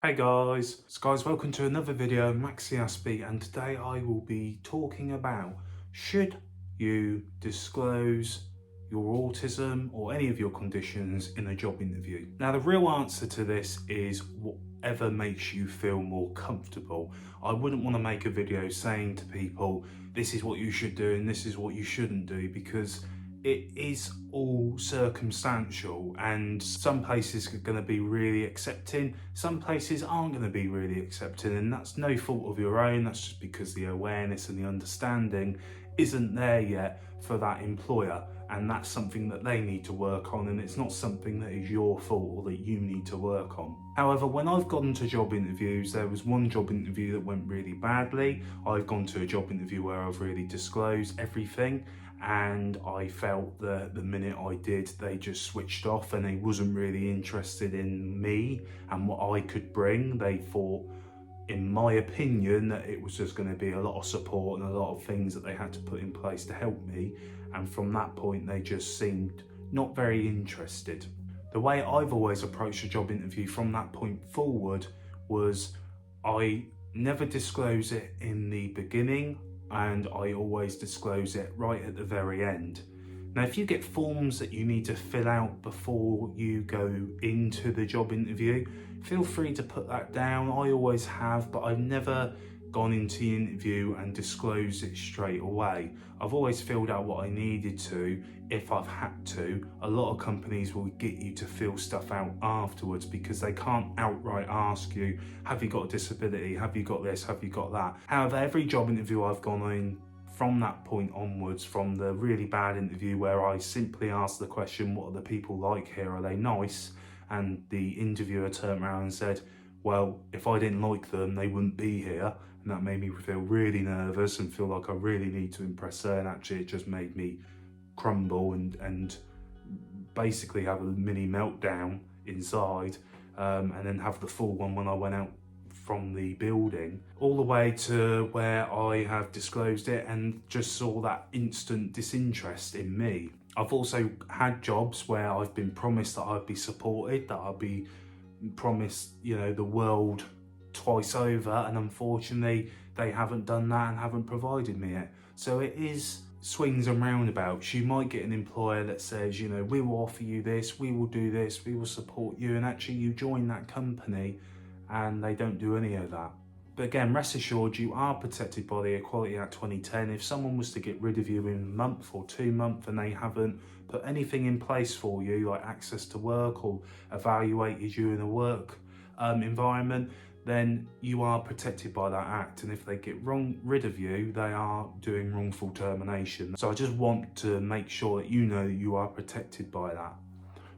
Hey guys, welcome to another video of MaxiAspie, and today I will be talking about should you disclose your autism or any of your conditions in a job interview. Now the real answer to this is whatever makes you feel more comfortable. I wouldn't want to make a video saying to people this is what you should do and this is what you shouldn't do, because it is all circumstantial, and some places are going to be really accepting, some places aren't going to be really accepting, and that's no fault of your own. That's just because the awareness and the understanding isn't there yet for that employer, and that's something that they need to work on, and it's not something that is your fault or that you need to work on. However, when I've gone to job interviews, there was one job interview that went really badly. I've gone to a job interview where I've really disclosed everything, and I felt that the minute I did, they just switched off and they wasn't really interested in me and what I could bring. They thought, in my opinion, that it was just going to be a lot of support and a lot of things that they had to put in place to help me, and from that point they just seemed not very interested. The way I've always approached a job interview from that point forward was I never disclose it in the beginning, and I always disclose it right at the very end. Now, if you get forms that you need to fill out before you go into the job interview, feel free to put that down. I always have, but I've never gone into the interview and disclosed it straight away. I've always filled out what I needed to if I've had to. A lot of companies will get you to fill stuff out afterwards because they can't outright ask you, have you got a disability? Have you got this? Have you got that? However, every job interview I've gone in from that point onwards, from the really bad interview where I simply asked the question, what are the people like here? Are they nice? And the interviewer turned around and said, well, if I didn't like them, they wouldn't be here. And that made me feel really nervous and feel like I really need to impress her. And actually it just made me crumble and basically have a mini meltdown inside, and then have the full one when I went out from the building, all the way to where I have disclosed it and just saw that instant disinterest in me. I've also had jobs where I've been promised that I'd be supported, that I'd be promised, you know, the world twice over, and unfortunately they haven't done that and haven't provided me it. So it is swings and roundabouts. You might get an employer that says, you know, we will offer you this, we will do this, we will support you, and actually you join that company and they don't do any of that. But again, rest assured, you are protected by the Equality Act 2010. If someone was to get rid of you in a month or 2 months and they haven't put anything in place for you, like access to work or evaluated you in a work environment, then you are protected by that act. And if they get rid of you, they are doing wrongful termination. So I just want to make sure that you know that you are protected by that.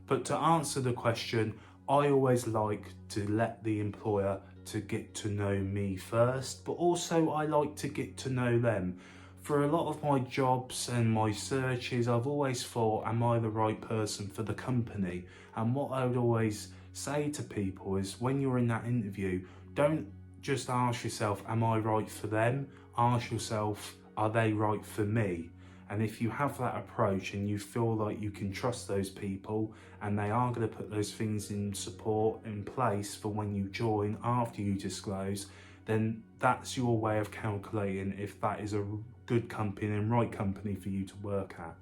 But to answer the question, I always like to let the employer to get to know me first, but also I like to get to know them. For a lot of my jobs and my searches, I've always thought, am I the right person for the company? And what I would always say to people is, when you're in that interview, don't just ask yourself, am I right for them? Ask yourself, are they right for me? And if you have that approach and you feel like you can trust those people and they are going to put those things in support in place for when you join after you disclose, then that's your way of calculating if that is a good company and right company for you to work at.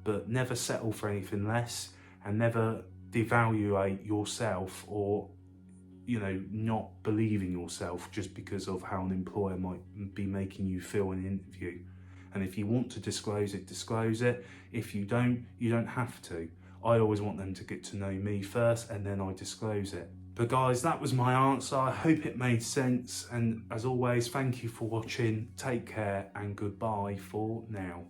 But never settle for anything less, and never devaluate yourself or, you know, not believing yourself just because of how an employer might be making you feel in an interview. And if you want to disclose it, disclose it. If you don't, you don't have to. I always want them to get to know me first and then I disclose it. But guys, that was my answer. I hope it made sense. And as always, thank you for watching. Take care and goodbye for now.